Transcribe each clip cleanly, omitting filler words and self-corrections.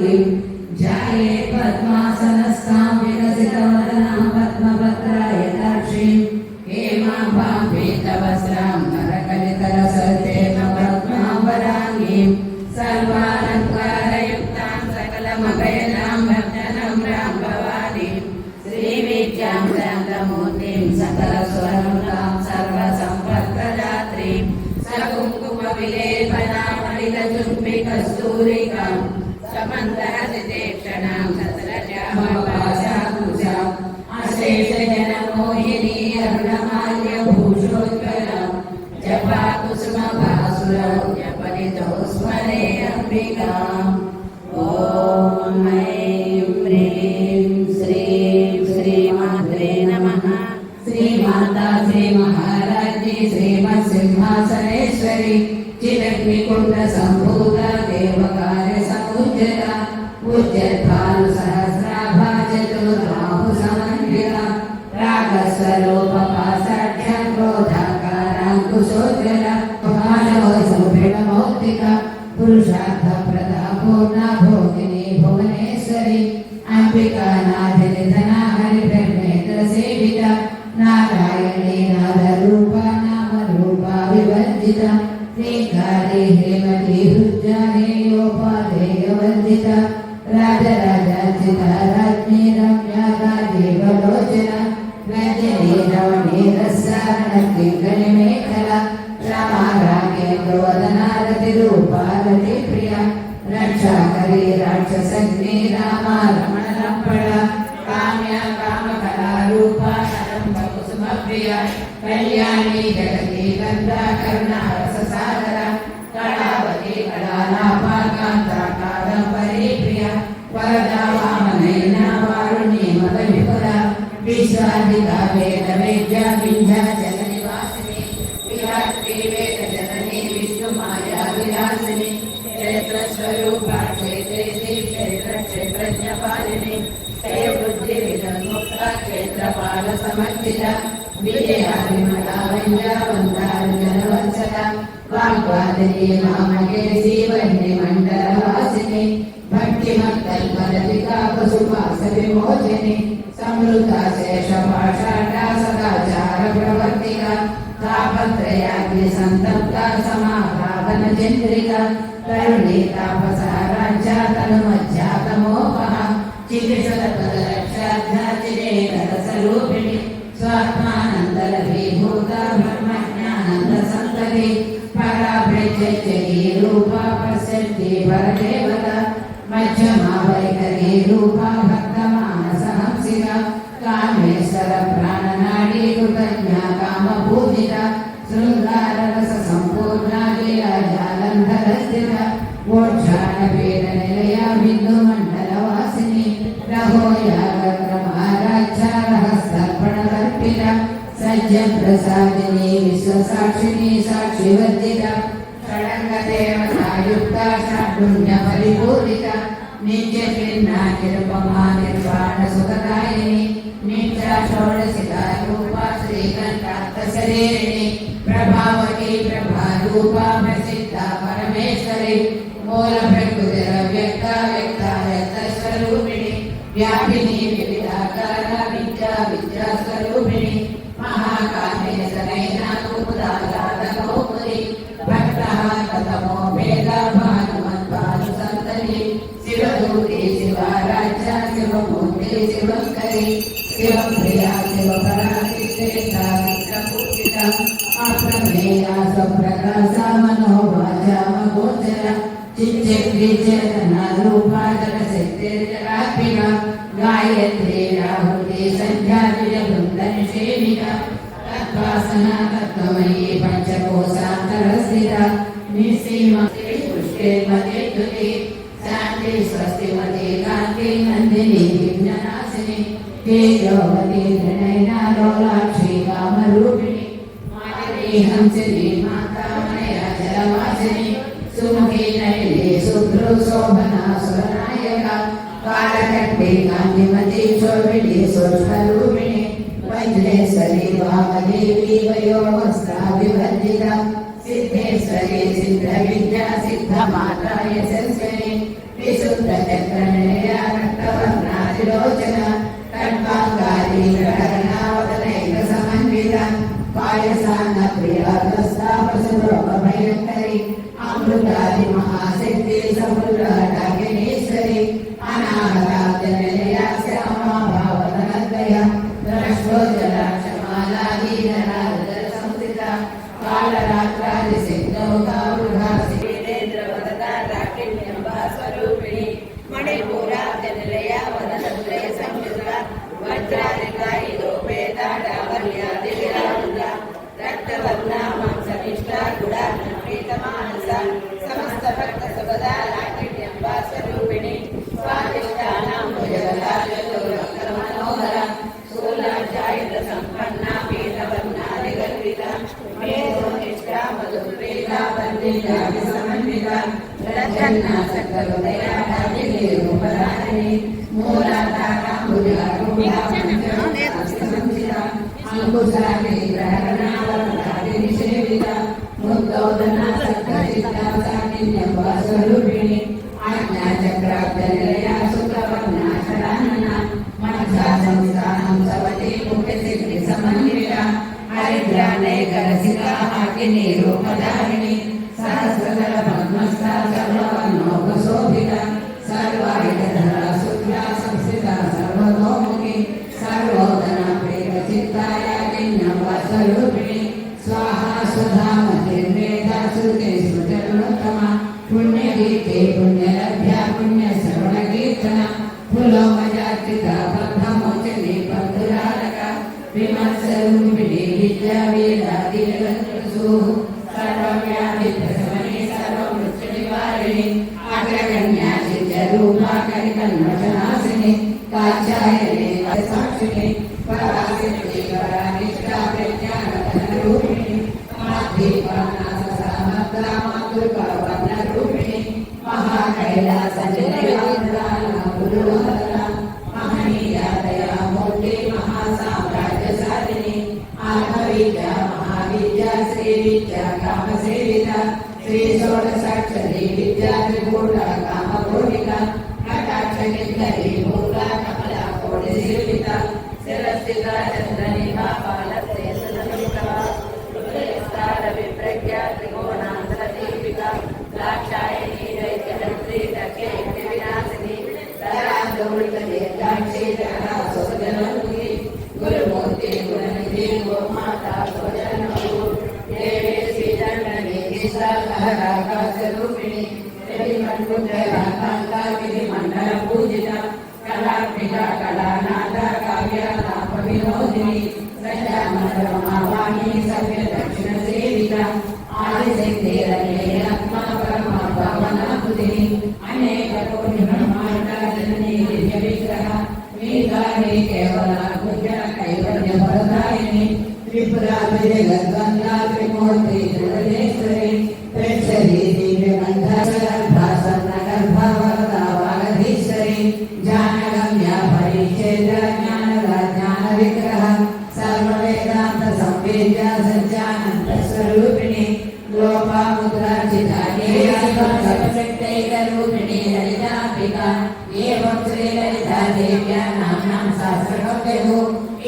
गौरीं ध्याये पद्मासनस्थां विकसितवदनां पद्मपत्रायताक्षीं हेमाभां पीतवस्त्रां नरकलितरसतेन पद्मावराङ्गीं सर्वालङ्कारयुक्तां सकलमभयदां भक्तनं रां भवानीं श्रीविद्यां शान्तमूर्तिं सकलस्वरूपां सर्वसम्पत्प्रदात्रीं सकुङ्कुमविलेपनामलितचुम्बिकस्तूरिकां समन्तहसितेक्षणां ससरजामपाशाकुशाम् अशेषजनमोहिनी अरुणमाल्यभूषोज्ज्वलां जपाकुसुमभासुरौ जपनितो स्मरे अम्बिकाम्। ॐ ऐं ह्रीं श्रीं श्रीमात्रे नमः। श्रीमाता श्रीमहाराज्ञी श्रीमत्सिंहासनेश्वरी चिदग्निकुण्डसम्भूता देवकार्यसमुज्जता पूज्यभानुसहस्राभा चतुर्बाहुसमन्विता रागस्वरूपा साक्षात् क्रोधाकाराङ्कुशोज्ज्वला मानवसौभिणमौक्तिका पुरुषार्थप्रदा पूर्णा भोगिनी भुवनेश्वरी अम्बिका नाथनिधना हरिब्रह्मेन्द्रसेविता नारायणी नादरूपा नामरूपा विवर्जिता श्रीकारे हेमती हृद्या हेयोपाधेयवर्जिता राजराजार्चिता राज्ञी रम्या देवलोचना रजनी रवणी रसारणकिङ्कणिमेखला रमा रागेन्द्रवदना रतिरूपा रतिप्रिया रक्षाकरी राक्षसग्नि रामा रमणरम्पणा काम्या कामकलारूपा नरम्बकुसुमप्रिया कल्याणी जगती गन्धा करुणारससागरा कलावती कलालापा कान्ता कादम्बरी प्रिया वरदा वामनयना वारुणी मदविपुरा विश्वादिका वेदवेद्या विन्ध्याचलनिवासिनी विराट्री वेदजननी विष्णुमाया विलासिनी क्षेत्रस्वरूपा क्षेत्रेशी क्षेत्रज्ञपालिनी क्षेत्रबुद्धिविदन्मुक्ता क्षेत्रपालसमर्जिता विजयाभिमलावल्या वन्दारुजनवत्सला वाग्वादिनी मामकेशी वह्निमण्डलवासिनी भक्तिमत्कल्पलतिका पशुपाशविमोचिनी समृता शेषपाषाढा सदाचारप्रवर्तिका तापत्रयाग्निसन्तप्ता समाधानचन्द्रिका तरुणी तापसा राज्या तनुमज्जातमोपहा चिकित्सलपदरक्षाध्याचिरेकरसरूपिणी स्वात्मानन्दलभीभूता ब्रह्मज्ञानन्दसन्तति पराभृत्यजगी रूपा पश्यन्ति परदेवता मध्यमा वैखरी रूपा भक्तमानसहंसिका कामेश्वर प्राणनाडी कृतज्ञा कामपूजिता शृङ्गाररससम्पूर्णा लीलाजालन्धरस्थिता मोक्षाणपीठनिलया बिन्दुमण्डलवासिनी रहोयागक्रमाराध्या रहस्तर्पणकर्पिता सज्जनप्रसादिनी विश्वसाक्षिणी साक्षिवर्जिता षडङ्गदेवतायुक्ता षड्गुण्यपरिपूरिता नित्यभिन्नानिरुपमा निर्वाणसुखदायिनी नित्या षोडशिता रूपा श्रीकण्ठार्थशरीरिणी प्रभावती प्रभारूपा प्रसिद्धा परमेश्वरी मूलप्रकृतिरव्यक्ता व्यक्ताव्यक्तस्वरूपिणी व्यापिनी विविधाकारा विद्या विद्यास्वरूपिणी महाकामेशनैना कुमुदाजातकौमुदी भक्तः कथमो भेदा भानुमद्भानुसन्तति शिवदूते शिवाराध्या शिवमूर्ते शिवङ्करी शिवप्रिया शिवपरा सिद्धेष्ठा सिद्धपूजिता अप्रमेया स्वप्रकाशा मनोवाचा मगोचरा चिच्चक्रिचेतना रूपा जगसिद्धिर्जगात्मिका गायत्री राहुती संध्या विजयवृन्दनिषेविका तद्वासना तत्त्वमयी पञ्चकोशान्तरस्थिता निःसीमते पुष्पेर्मते द्युति शान्ति स्वस्तिमते कान्ति नन्दिनी विघ्ननाशिनी तेजोवती त्रिनयना लोलाक्षी कामरूपिणी माधवी हंसिनी माता मया जलवासिनी सुमुखी नयने शुभ्रो शोभना सुरनायका कालकट्टे कान्तिमती शोभिनी सूक्ष्मरूपिणी वज्रेश्वरी वामदेवी वयोवस्त्राभिवर्जिता सिद्धेश्वरी सिद्धविद्या सिद्धमाता यशस्विनी विशुद्ध चक्रनिलय रक्तवर्णातिलोचन कण्पाङ्गारी ग्रहणावतनैक समन्विता पायसान्न प्रियागस्ता पशुरोगभयङ्करी अमृतादि महाशक्ति समुद्रडाकिनीश्वरी अनाहताब्दनिलया श्यामा भावनद्वया द्रष्टोज्जला क्षमाला दीननादर संस्थिता कालरात्रादिसिद्धौ कावृधा वीरेन्द्रवदता राकिण्यम्बा स्वरूपिणी मणिपुराब्दनिलया वदनत्रय संयुता वज्रादिका इदोपेता डावर्यादिविराजिता रक्तवर्णा मांसनिष्ठा गुडान्नप्रीतमानसा समस्त भक्त सुभदा राकिण्यम्बा स्वरूपिणी स्वादिष्टानां भुजगता चतुर्भक्तमनोहरा शूलाढ्यायुध सम्पन्ना पीतवर्णादिगर्विता मेधोनिष्ठा मधुप्रीता वन्दितादि समन्विता रचन्ना सकलदया धारिणीरूपधारिणी मूलाधारां भुजारूढा पञ्चहस्ता अंकुशाग्नि ग्रहणावतादिनिषेविता मुद्गौदना सक्तचित्ता साकिन्यम्बा स्वरूपिणी आज्ञाचक्राब्दनिलया शुक्लवर्णा षडानना मनसा संस्थानं सवती मुख्यसिद्धि समन्विता हरिद्रानेकरसिका हाकिनीरूपधारिणी सहस्रदल पद्मस्था सर्ववर्णोपशोभिता सर्वायुधधरा शुक्ला संस्थिता सर्वतोमुखी सर्वोदना प्रेतचित्ता याज्ञम्बा स्वरूपिणी स्वाहा स्वधा मतिर्वेदा श्रुते श्रुतिर्नोत्तमा पुण्यगीते पुण्यलभ्या पुण्यश्रवणकीर्तना फुलोमजार्चिता बद्धमोचने बन्धुरालका विमत्सरूपिणी विद्या वेदादिजगत्प्रसूः सर्वव्याधिप्रशमने सर्वमृत्युनिवारिणि अग्रगण्या सिद्धरूपा करिकन्मषनाशिनि कात्यायने साक्षिणे परासिद्धि परानिष्ठा प्रज्ञानघनरूपिणि माध्येवानाससा मद्रा मातृका वर्णरूपिणि महाकैलासनिलयान्द्राना गुरुहरा महनीया दया मूर्ति महासाम्राज्यशालिनी आत्मविद्या महाविद्या श्रीविद्या कामसेविता श्री षोडशाक्षरी विद्या त्रिपुरा कामपूर्णिका कटाक्षनिधरी मूला कमला कोटिसेविता शिरस्थिता चन्द्रनिभा पालते सुनमिता हृदयस्तार विप्रज्ञा त्रिकोणान्तरदीपिका द्राक्षायणी दैत्यहन्त्री दक्षेति विनाशिनी दरान्दोलितदीर्घाक्षी जगदासुरजनमुखी गुरुमूर्ति गुणनिधि गोमाता स्वजनमु देवी श्रीदण्डनी सहराकाशरूपिणी रविमण्डुलराकान्ता विधिमण्डलपूजिता कलात्मिका कलानाथा काव्यालापविनोदिनी सज्जामणरमावाणी सभ्यदक्षिणसेविता आदिशक्तिरनिलयात्मा परमा पावनाकुतिनी अनेककोटि ब्रह्माण्डा जननी दिव्यविग्रह मीकारे केवला पूजा कैवल्यफलदायिनी त्रिपुरा विजयगद्गङ्गा त्रिमूर्ति त्रिभुवनेश्वरी प्रेक्षरी दिव्यगन्धर्भासन्नगर्भा वरदा वागधीश्वरी ज्ञानगम्या परिच्छेद्य ज्ञानदा ज्ञानविग्रह सर्ववेदान्त संवेद्या सच्चानन्द स्वरूपिणी लोपामुद्रार्चिता सर्वशक्तैकरूपिणी ललिताम्बिका एवं श्रीललिता देव्या नाम्नां सहस्रकव्यः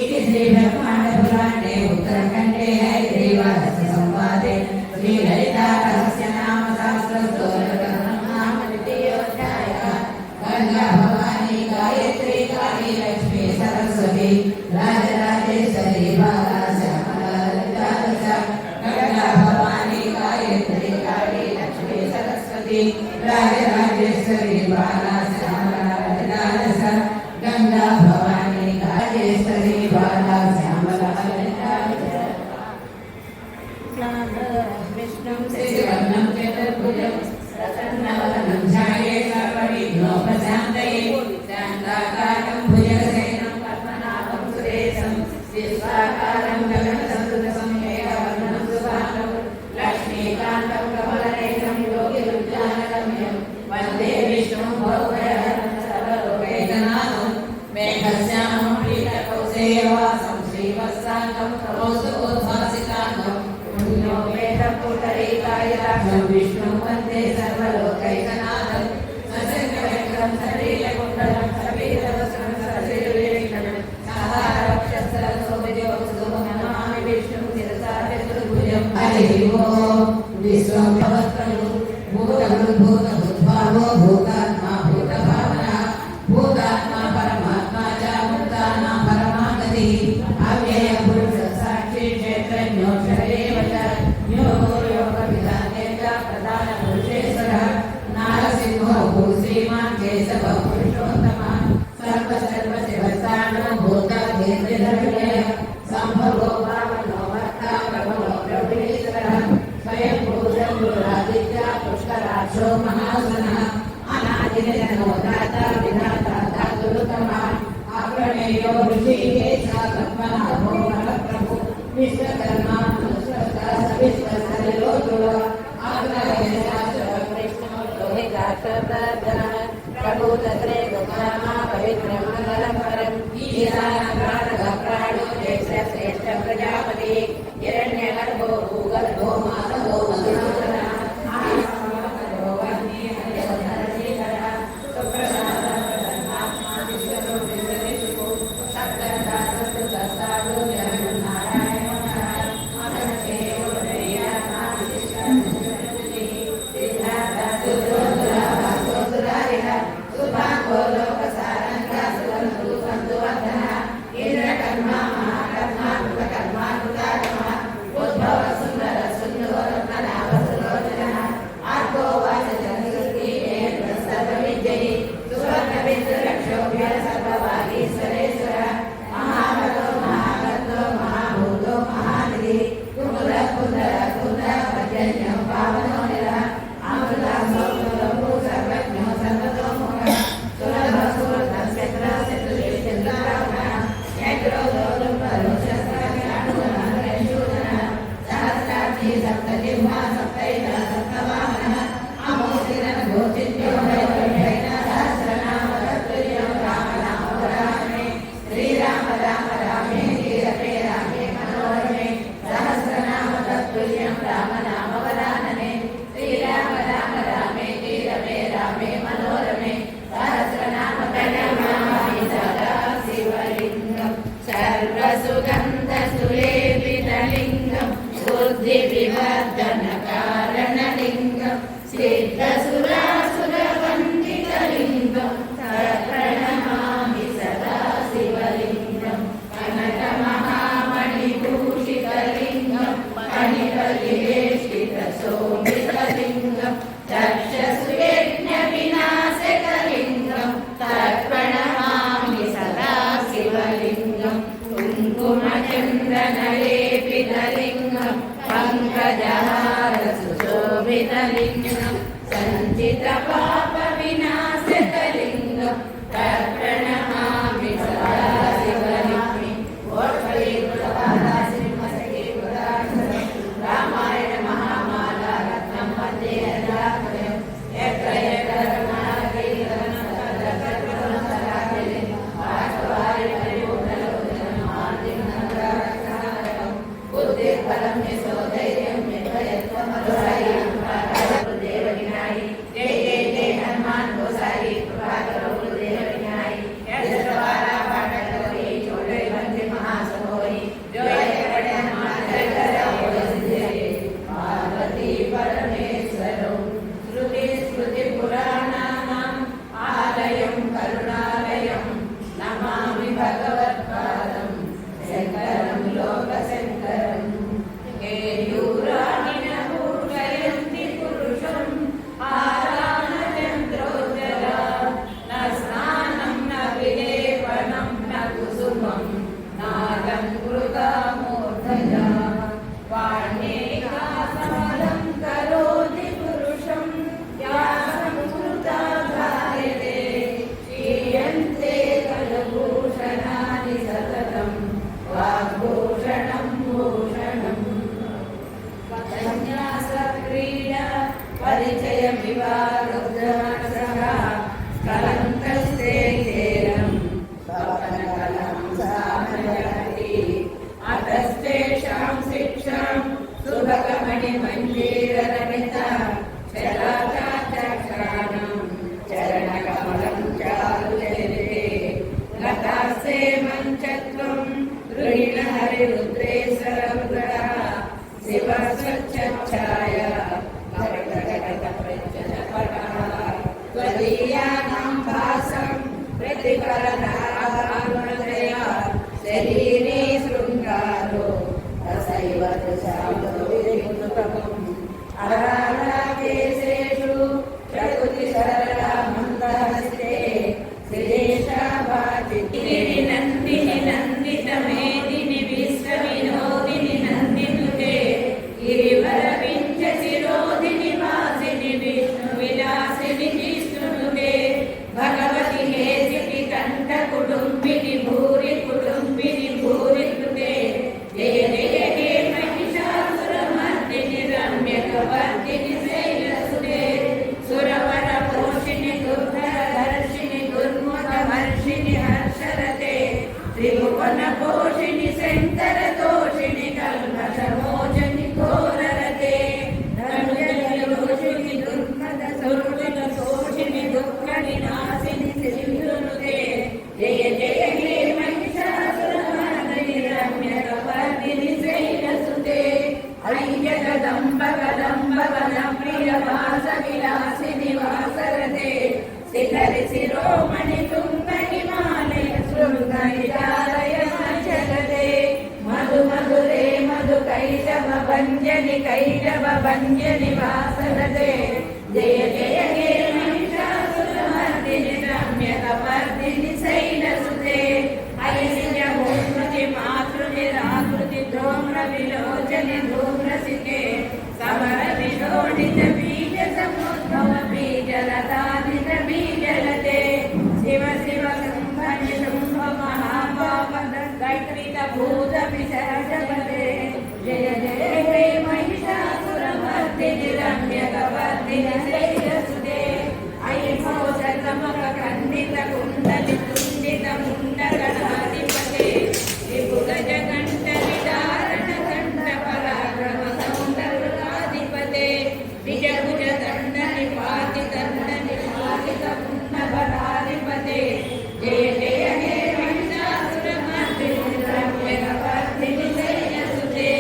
इति श्रीब्रह्माण्डपुराणे उत्तरखण्डे हयग्रीवादस्य संवादे श्रीललिता रहस्यनाम सहस्रस्तोत्रकथनं नाम द्वितीयोऽध्यायः। गङ्गा भवानी गायत्री काली लक्ष्मी सरस्वती राजराजेश्वरी बाला श्यामला ललिता दश। गङ्गा भवानी गायत्री काली लक्ष्मी सरस्वती राजराजेश्वरी बाला श्यामला ललिता दश। गङ्गा भवानी राजेश्वरी बाला श्यामला ललिता दश। विष्णुं श्रीवर्णं चतुर्भुजं प्रसन्नवदनं ध्यायेत् सर्वविघ्नोपशान्तये शान्ताकारं भुजगशयनं पद्मनाभं सुरेशं विश्वाकारं गगनसदृशं मेघवर्णं शुभाङ्गं लक्ष्मीकान्तं कमलनेत्रं योगिरुद्यानगम्यं वन्दे विष्णुं भवभयहरं सर्वलोकैकनाथं मेघश्यामं प्रीतकौसेयवासं श्रीवत्साङ्गं तमोस्तुतोद्भासिताङ्गं पुण्योपेतपुटरीकायताक्षं विष्णुं वन्दे सर्वलोकैकनाथं सशङ्कर विश्वभवत्तनु भूतभूतभूतभावो भूतात्मा भूतभावना भूतात्मा परमात्मा च मुक्तानां परमागतिः अव्ययपुरुषसाक्षी क्षेत्रज्ञो शरीरेव च योगो योगविधाने च प्रधानपुरुषेश्वरः नारसिंहो भूश्रीमान् केशवः पुरुषोत्तमः सर्वशिवस्थानो भूतादेन्द्रियः सम्भवो वामनो भक्ता प्रभवो प्रभुरीश्वरः स्वयं भूषंभुरादित्य पुष्कराक्षो महासनः अनादिजनो दाता विधाता धातुरुतमः अप्रमेयो ऋषिकेशः पद्मनाभो प्रभु विश्वकर्मा मनुष्यः विश्वसर्वलोकः प्रभु तत्रे गच्छामः पवित्रं मंगलं परम् ईशानप्राणो श्रेष्ठ प्रजापति हिरण्यगर्भो भूगर्भो माधवो मधुसूदनः सर्वसुगन्धसुलेपितलिङ्गं बुद्धिविवर्धनकारणलिङ्गं सिद्धसुरासुरवन्दितलिङ्गं प्रणमामि सदा शिवलिङ्गं कनकमहामणिभूषितलिङ्गं मणिपरिवेष्टितशोभितलिङ्गं दक्षसुयज्ञविनाशकलिङ्गं तर्पणमामि सदा शिवलिङ्गं कुङ्कुमचन्द्रनलेपितलिङ्गं पङ्कजहारसुशोभितलिङ्गं सञ्चितपापविनाशकलिङ्गं तर्पणमामि सदा शिवलिङ्गं रामायण महामाला रत्नं वन्दे रत्नाकरं यत्र यत्र फलं यशोधैर्यं यशोधैर्यं देवविनायि जय जय जय हनुमान गोसाई कृपा करो देवविनायि यशवारा पाटलोरी छोड़े बंदे महासमोरी जय जय हनुमान जय जय पार्वती परमेश्वरो श्रुति स्मृति पुराणानाम् आलयं करुणालयं नमामि भगवत्पादं शङ्करं लोकशङ्करम् अराकेशेषु प्रकृति सरला मंदहस्ते श्रेष्ठा भाजिनी नंदिनी नंदित मेदिनी विश्व विनोदिनी नंदिनुते गिरिवर विंच शिरोधिनी वासिनी विष्णु विलासिनी विष्णुनुते भगवती हेसिति कंठ कुटुंबिनी भूरि कुटुंबिनी भूरि कृते जय जय हे महिषासुरमर्दिनि रम्यकवर्दिनि शैलसुते सुरवर पोषिणि दुर्धरधर्षिणि दुर्मुखवर्षिणि हर्षरते त्रिभुवन पोषिणि शङ्करतोषिणि कल्मषमोचनि घोररते धनुजयोषिणि दुर्मद सुरतोषिणि दुःखविनाशिनि सिन्धुनुते जय जय हे महिषासुरमर्दिनि रम्यकवर्दिनि शैलसुते जगदम्ब कदम्ब वनप्रिय वास विलासिनि वासरते शिखरि शिरोमणि तुंग हिमालय शृङ्गनिचालय जगते मधु मधुरे मधु कैटभ भञ्जनि वासरते जय जय हे महिषासुरमर्दिनि रम्यकवर्दिनि शैलसुते ऐश्वर्य भूमि मातृनि राकृति धूम्र विलोचनि धूम्रसिते समर विलोडित बीज समुद्भव बीजलतादित बीजलते शिव शिव शुम्भनि शुम्भ महापाप दैत्रित भूत विसर्जपते जय जय हे महिषासुरमर्दिनि रम्यकवर्दिनि शैलसुते अयि भोजकमक खण्डित कुण्डलि तुण्डित मुण्डगणाधिपते विभुगज कण्ठ विदारण कण्ठ पराक्रम सौन्दर्याधिपते विजभुज दण्ड निपातित पुण्यबलाधिपते जय जय हे महिषासुरमर्दिनि रम्यकवर्दिनि शैलसुते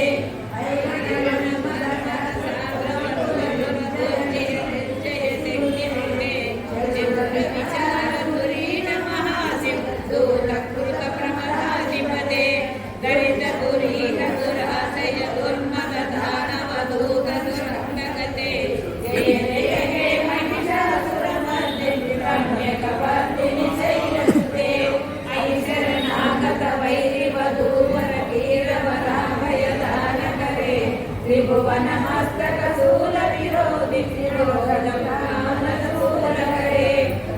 त्रिभुवन मस्तक शूल विरोधि शिरोधरे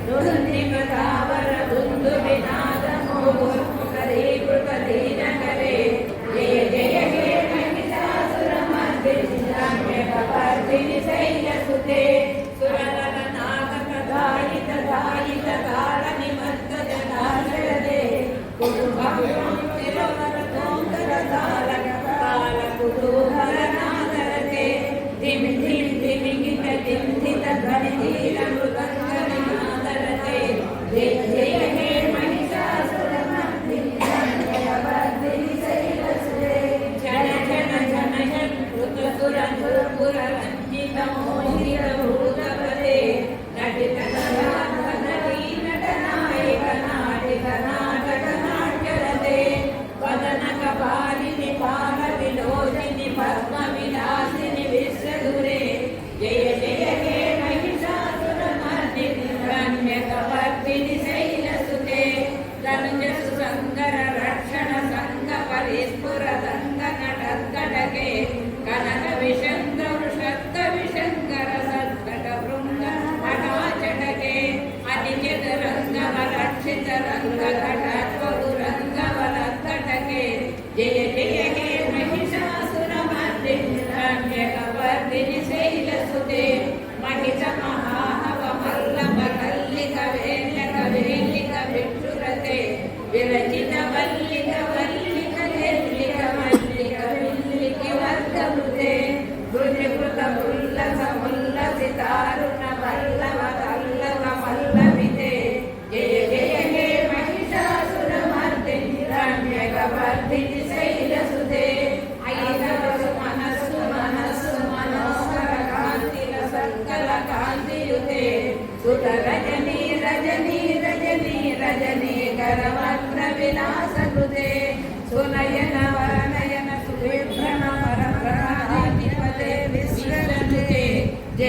दुर्निपतावर दुन्दु विनाद मोहरीकृत दीनकरे जय जय हे महिषासुरमर्दिनि रम्यकवर्दिनि शैलसुते सुरनर नाटक धारित धारित काल निमत्त जनार्दने कुटुम्बं तिरुवर तोंकर तालक काल कुतूहल नादरते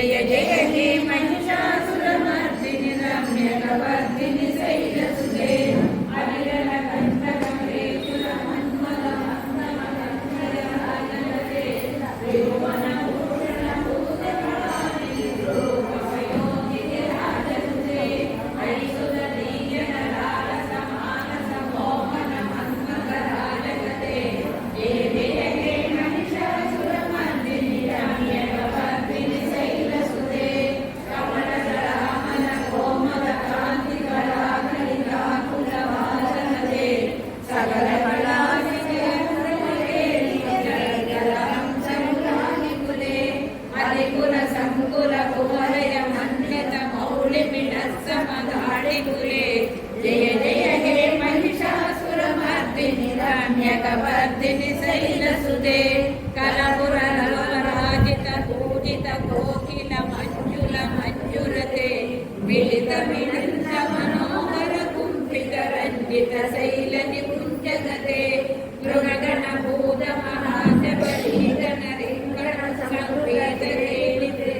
జయ జయ హే మహిషాసురమర్దిని రమ్యకవర్దిని శైలసుతే అవిరల కంఠకమేశుల మన్మద మందమదండయానతే త్రిభువన భూషణ భూతకాళి రూపమయోగిని రాజసుతే ఐసుద దీయన లాలస మానస మోహన మన్మథ రాజగతే జయ జయ హే మహిషాసురమర్దిని రమ్యకవర్దిని శైలసుతే కమలదళామల కోమల కాంతి కళాకళితాకులవాసనతే సకల కళానికులే మలికుల సంకుల కువలయ మన్యత మౌళిమిడస్సమదాళికులే జయ జయ హే మహిషాసురమర్దిని రమ్యకవర్దిని శైలసుతే కలపురరాజిత పూజిత కోకిల మంజుల మంజులతే మిళిత మిళిత మనోహర కుంభిత రంజిత శైల నికుంజగతే మృగగణ భూత మహాశబలీగణ రింగణ సంవేద రేణితే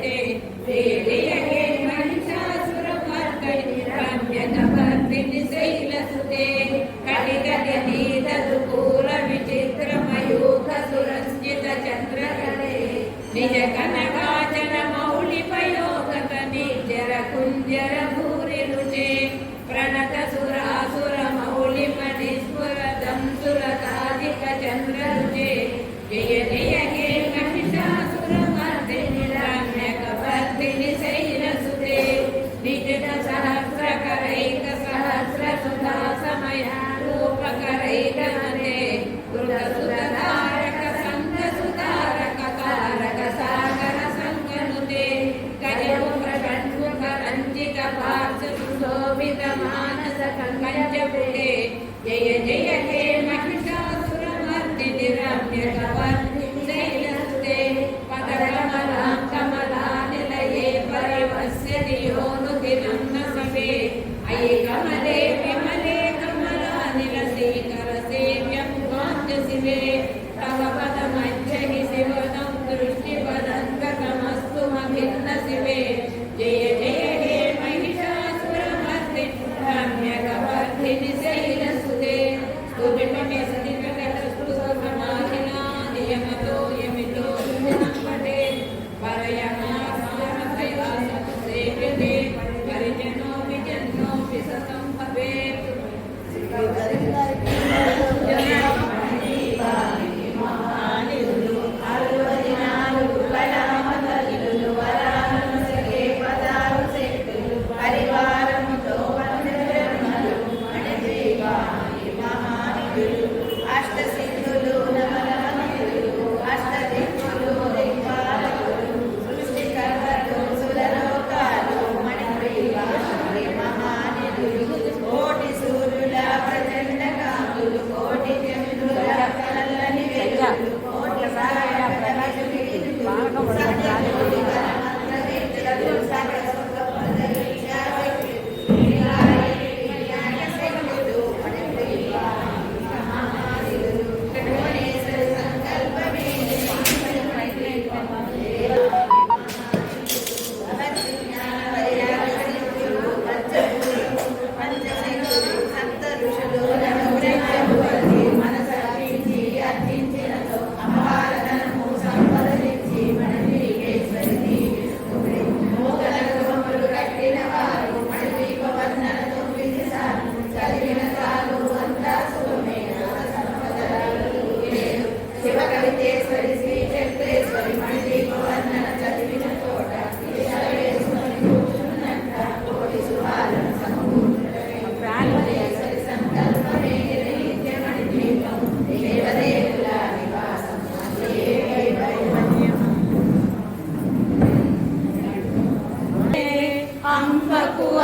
జయ జయ హే మహిషాసురమర్దిని రమ్యకవర్దిని శైలసుతే కళిగణీత దుకూల విచిత్ర మయూఖ సురంజిత చంద్రకళే నిజ కనకాచల మౌళి పయోగత నిర్జర కుంజర భూరి రుచే ప్రణత సురాసుర మౌళి మణిస్ఫుర దంసురతాధిక చంద్ర రుచే జయ జయ హే మహిషాసురమర్దిని రమ్యకవర్దిని శైలసుతే నిజ సహస్రకరైక సహస్ర సుధా సమయ రూపకరైకమతే కృత సుధారక సంగ సుధారక తారక సాగర సంగనుతే గజముఖ షణ్ముఖ రంజిత పార్శ్వ సుశోభిత మానస కంకణజపుటే జయ జయ హే మహిషాసురమర్దిని రమ్యకవర్దిని శైలసుతే పదకమలాంకమలానిలయే పరివస్యతి యోనుదినం న సమే అయి కమలే విమలే కమలానిలసీకర సేవ్యం శివే తవ పదమధ్యహి శివనం దృష్టిపదంగతమస్తు మభిన్న శివే జయ జయ హే మహిషాసురమర్దిని రమ్యకవర్దిని శైలసుతే స్తుతిపమే సతికటస్తు సమాధినా నియమతో యమితో పటే పరయమాసమతైవాసతు సేవ్యతే పరిజనో విజన్నో విసతం భవేత్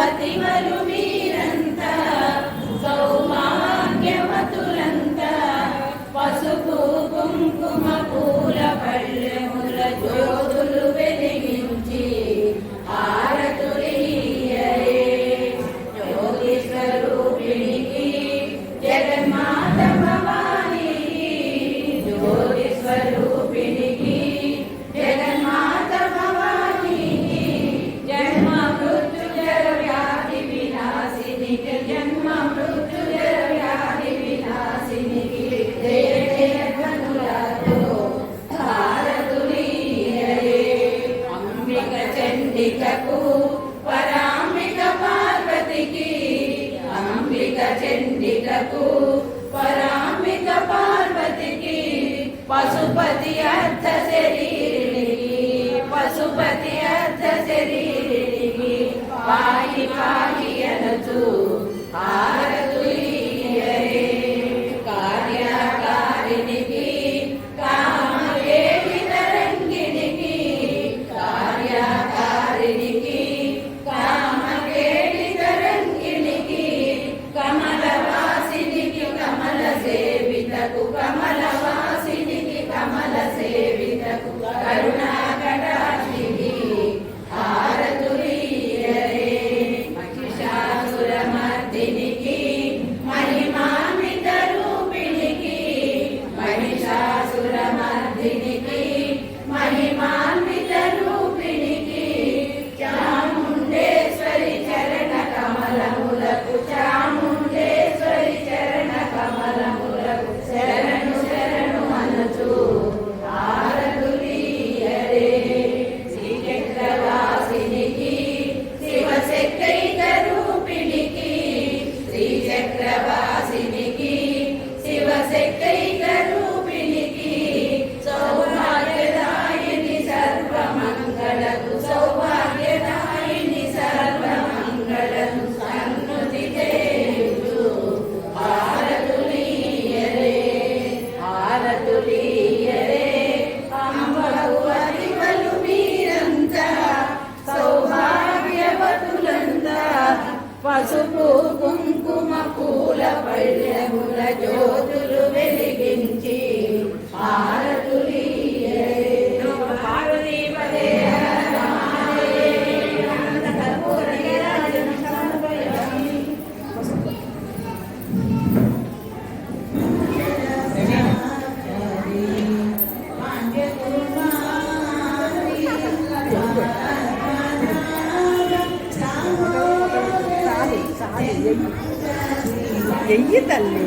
అతివలు మీరంత సౌభాగ్యవతులంత పసుపు కుంకుమ పూల పళ్ళెముల జ్యోతుల అర్ధ శరీరిణికి పశుపతి అర్ధ శరీరిణికి పాహి పాహి అనచు హారతులీయరే కార్యకారిణికి కామకేళి తరంగిణికి కార్యకారిణికి కామకేళి తరంగిణికి కమలవాసినికి కమల సేవితకు కమలవాసినికి కమల సేవితకు కరుణా కటాక్షికి హారతులీయరే మహిషాసురమర్దినికి మహిమాన్విత రూపిణికి మహిషాసురమర్దినికి మహిమాన్విత రూపిణికి చాముండేశ్వరి చరణ కమలములకు చాముండేశ్వరి చరణ కమలములకు శరణు శరణు అనచు హారతులీయరే శ్రీచక్రవాసినికి శివశక్తైక రూపిణికి శ్రీచక్రవాసినికి శివశక్తైక రూపిణికి సౌభాగ్యదాయిని సర్వమంగళకు సౌభాగ్యదాయిని సర్వమంగళకు సన్నుతి చేయుచు హారతులీయరే హారతులీయరే అంబకు అరివలు మీరంతా సౌభాగ్యవతులంతా పసుపు కుంకుమ పూల పళ్ళెముల జ్యోతులు వెలిగించి హారతులీయరే పార్వతీపదే ఎయ్యి తల్లి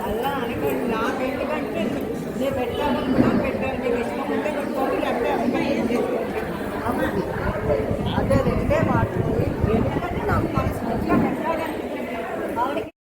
అలా అనుకోండి, నాకెందుకంటే నేను పెట్టాను.